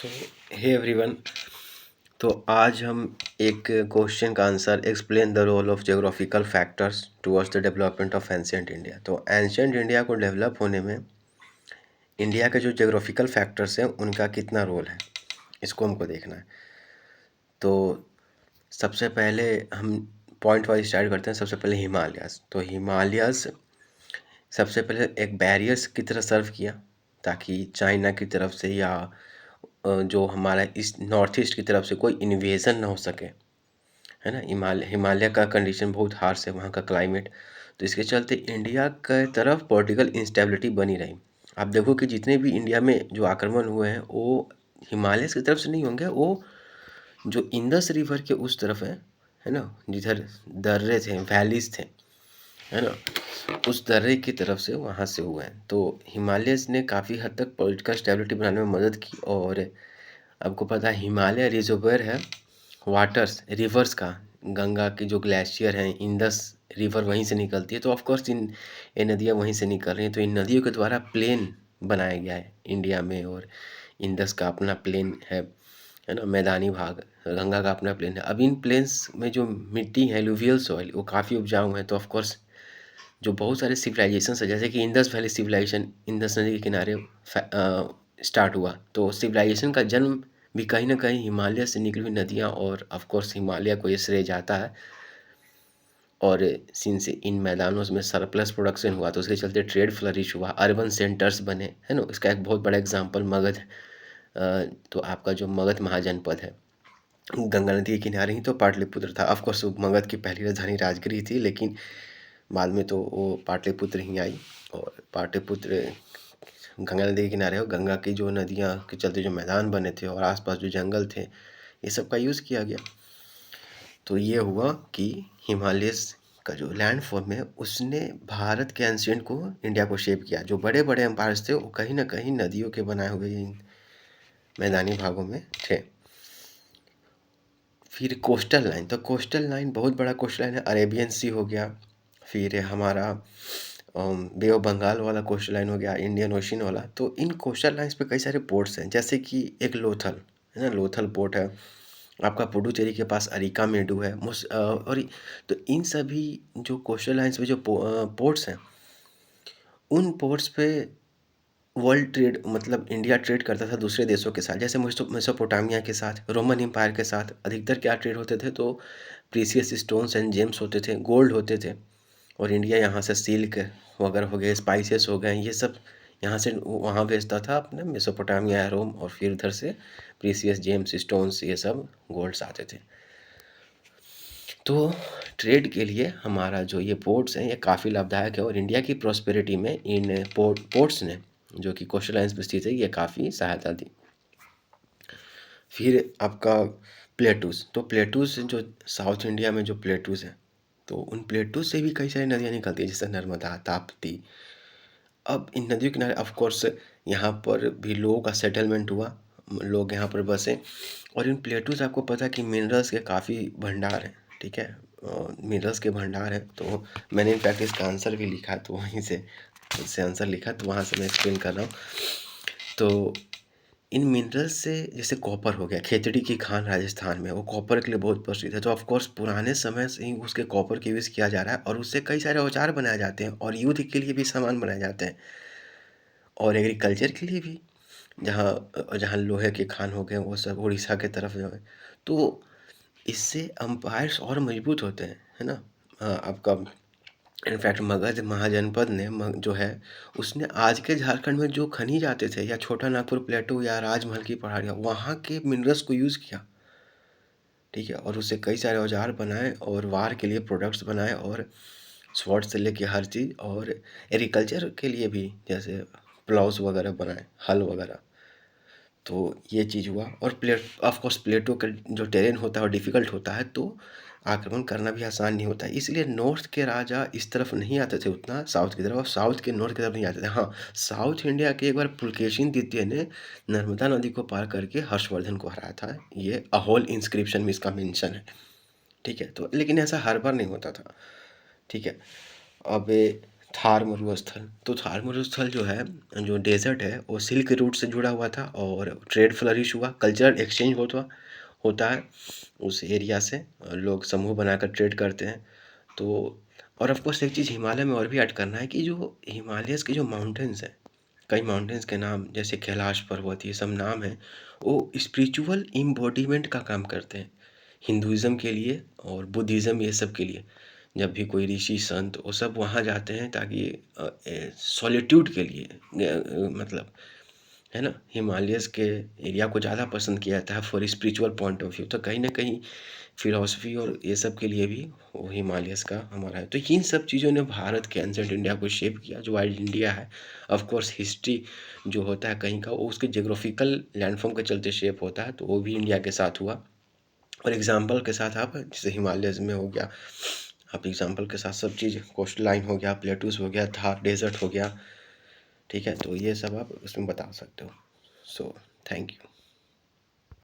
सो hey everyone. तो आज हम एक क्वेश्चन का answer explain the role of geographical factors towards the development of ancient India. तो एंशिएंट इंडिया को डेवलप होने में इंडिया के जो ज्योग्राफिकल फैक्टर्स हैं उनका कितना रोल है, इसको हमको देखना है। तो सबसे पहले हम पॉइंट वाइज स्टार्ट करते हैं। सबसे पहले हिमालयाज़। तो हिमालयाज़ सबसे पहले एक बैरियर्स की तरह सर्व किया ताकि चाइना की तरफ से या जो हमारा इस नॉर्थ ईस्ट की तरफ से कोई इन्वेजन ना हो सके, है ना। हिमालय का कंडीशन बहुत हार्श है, वहाँ का क्लाइमेट। तो इसके चलते इंडिया के तरफ पॉलिटिकल इंस्टेबिलिटी बनी रही। आप देखो कि जितने भी इंडिया में जो आक्रमण हुए हैं वो हिमालय की तरफ से नहीं होंगे, वो जो इंडस रिवर के उस तरफ है ना, जिधर दर्रे थे, वैलीज थे, है ना, उस दर्रे की तरफ से वहाँ से हुए हैं। तो हिमालयस ने काफ़ी हद तक पॉलिटिकल स्टेबिलिटी बनाने में मदद की। और आपको पता है हिमालय रिजर्वोयर है वाटर्स रिवर्स का। गंगा की जो ग्लेशियर हैं, इंडस रिवर वहीं से निकलती है। तो ऑफ कोर्स ये नदियाँ वहीं से निकल रही हैं। तो इन नदियों के द्वारा प्लेन बनाया गया है इंडिया में। और इंडस का अपना प्लेन है ना, मैदानी भाग। गंगा का अपना प्लेन है। अब इन प्लेन्स में जो मिट्टी है, एलुवियल सॉइल, वो काफ़ी उपजाऊ है। तो ऑफ कोर्स जो बहुत सारे सिविलाइजेशंस है, जैसे कि इंडस वैली सिविलाइजेशन इंडस नदी के किनारे स्टार्ट हुआ। तो सिविलाइजेशन का जन्म भी कहीं ना कहीं हिमालय से निकली हुई नदियाँ और ऑफ कोर्स हिमालय को ये श्रेय जाता है। और सिंस इन मैदानों में सरप्लस प्रोडक्शन हुआ तो उसके चलते ट्रेड फ्लरिश हुआ, अर्बन सेंटर्स बने, है ना। इसका एक बहुत बड़ा एग्जांपल मगध। तो आपका जो मगध महाजनपद है गंगा नदी के किनारे ही तो पाटलिपुत्र था। ऑफकोर्स मगध की पहली राजधानी राजगिरी थी, लेकिन बाद में तो वो पाटलिपुत्र ही आई। और पाटलिपुत्र गंगा नदी के किनारे हो, गंगा की जो नदियाँ के चलते जो मैदान बने थे और आसपास जो जंगल थे, ये सब का यूज़ किया गया। तो ये हुआ कि हिमालयस का जो लैंड फॉर्म है उसने भारत के एंशिएंट को, इंडिया को शेप किया। जो बड़े बड़े एम्पायर्स थे वो कहीं ना कहीं नदियों के बनाए हुए इन मैदानी भागों में थे। फिर कोस्टल लाइन। तो कोस्टल लाइन बहुत बड़ा कोस्टल लाइन है। अरेबियन सी हो गया, फिर हमारा बे ऑफ बंगाल वाला कोस्टल लाइन हो गया, इंडियन ओशन वाला। तो इन कोस्टल लाइन्स पे कई सारे पोर्ट्स हैं, जैसे कि एक लोथल है ना, लोथल पोर्ट है। आपका पुडुचेरी के पास अरिका मेडू है। तो इन सभी जो कोस्टल लाइन्स पे जो पोर्ट्स हैं, उन पोर्ट्स पे वर्ल्ड ट्रेड, मतलब इंडिया ट्रेड करता था दूसरे देशों के साथ, जैसे मेसोपोटामिया के साथ, रोमन एम्पायर के साथ। अधिकतर क्या ट्रेड होते थे, तो प्रीसियस स्टोन्स एंड जेम्स होते थे, गोल्ड होते थे। और इंडिया यहाँ से सिल्क वगैरह हो गए, स्पाइसेस हो गए, ये सब यहाँ से वहाँ भेजता था अपने मेसोपोटामिया, रोम, और फिर उधर से प्रीसियस जेम्स, स्टोन्स, ये सब गोल्ड्स आते थे। तो ट्रेड के लिए हमारा जो ये पोर्ट्स हैं ये काफ़ी लाभदायक है। और इंडिया की प्रॉस्पेरिटी में इन पोर्ट्स ने, जो कि कोस्टल लाइन्स पर स्थित है, ये काफ़ी सहायता दी। फिर आपका प्लेटूस। तो प्लेटूस जो साउथ इंडिया में जो प्लेटूस हैं, तो उन प्लेटूस से भी कई सारी नदियाँ निकलती हैं, जैसे नर्मदा, ताप्ती। अब इन नदियों के किनारे ऑफ कोर्स यहाँ पर भी लोगों का सेटलमेंट हुआ, लोग यहाँ पर बसे। और इन प्लेटूस आपको पता है कि मिनरल्स के काफ़ी भंडार हैं, ठीक है, मिनरल्स के भंडार हैं। तो मैंने इनफैक्ट इसका आंसर भी लिखा, तो वहीं से आंसर लिखा, तो वहाँ से मैं एक्सप्लेन कर रहा हूँ। तो इन मिनरल्स से, जैसे कॉपर हो गया, खेतड़ी की खान राजस्थान में, वो कॉपर के लिए बहुत प्रसिद्ध है। तो ऑफ कोर्स पुराने समय से ही उसके कॉपर का यूज़ किया जा रहा है और उससे कई सारे औजार बनाए जाते हैं और युद्ध के लिए भी सामान बनाए जाते हैं और एग्रीकल्चर के लिए भी। जहाँ जहाँ लोहे के खान हो गए वो सब उड़ीसा के तरफ जो है, तो इससे एम्पायर्स और मजबूत होते हैं, है ना। आपका इनफैक्ट मगध महाजनपद ने जो है, उसने आज के झारखंड में जो खनिज आते थे, या छोटा नागपुर प्लेटू या राजमहल की पहाड़ियाँ, वहाँ के मिनरल्स को यूज़ किया, ठीक है। और उससे कई सारे औजार बनाए और वार के लिए प्रोडक्ट्स बनाए, और स्वॉर्ड से लेके हर चीज़, और एग्रीकल्चर के लिए भी, जैसे प्लाउस वगैरह बनाए, हल वगैरह। तो ये चीज़ हुआ। और ऑफ कोर्स प्लेटो का जो टेरेन होता है वो डिफ़िकल्ट होता है, तो आक्रमण करना भी आसान नहीं होता है। इसलिए नॉर्थ के राजा इस तरफ नहीं आते थे उतना, साउथ की तरफ, और साउथ के नॉर्थ की तरफ नहीं आते थे। हाँ, साउथ इंडिया के एक बार पुलकेशिन द्वितीय ने नर्मदा नदी को पार करके हर्षवर्धन को हराया था। ये अहोल इंस्क्रिप्शन में इसका मेंशन है, ठीक है। तो लेकिन ऐसा हर बार नहीं होता था, ठीक है। अब थार मरुस्थल, तो थार मरुस्थल जो है, जो डेजर्ट है, वो सिल्क रूट से जुड़ा हुआ था और ट्रेड फ्लरिश हुआ, कल्चरल एक्सचेंज होता है उस एरिया से। लोग समूह बनाकर ट्रेड करते हैं। तो और ऑफ कोर्स एक चीज़ हिमालय में और भी ऐड करना है कि जो हिमालयस के जो माउंटेन्स हैं, कई माउंटेन्स के नाम जैसे कैलाश पर्वत, ये सब नाम हैं, वो स्पिरिचुअल इम्बॉडीमेंट का काम करते हैं हिंदुइज़्म के लिए और बुद्धिज़्म, ये सब के लिए। जब भी कोई ऋषि संत वो सब वहाँ जाते हैं ताकि सॉलिट्यूड के लिए, मतलब है ना, हिमालयस के एरिया को ज़्यादा पसंद किया जाता है for spiritual point of view. तो कहीं ना कहीं फिलॉसफी और ये सब के लिए भी वो हिमालयस का हमारा है। तो इन सब चीज़ों ने भारत के एंसेंट इंडिया को शेप किया। जो आज इंडिया है, ऑफ कोर्स हिस्ट्री जो होता है कहीं का, वो उसके जोग्राफिकल लैंडफॉर्म के चलते शेप होता है, तो वो भी इंडिया के साथ हुआ। और एग्जाम्पल के साथ आप, जैसे हिमालयस में हो गया, आप एग्जाम्पल के साथ सब चीज़, कोस्ट लाइन हो गया, प्लेटूस हो गया, थार डेजर्ट हो गया, ठीक है, तो ये सब आप उसमें बता सकते हो। So thank you.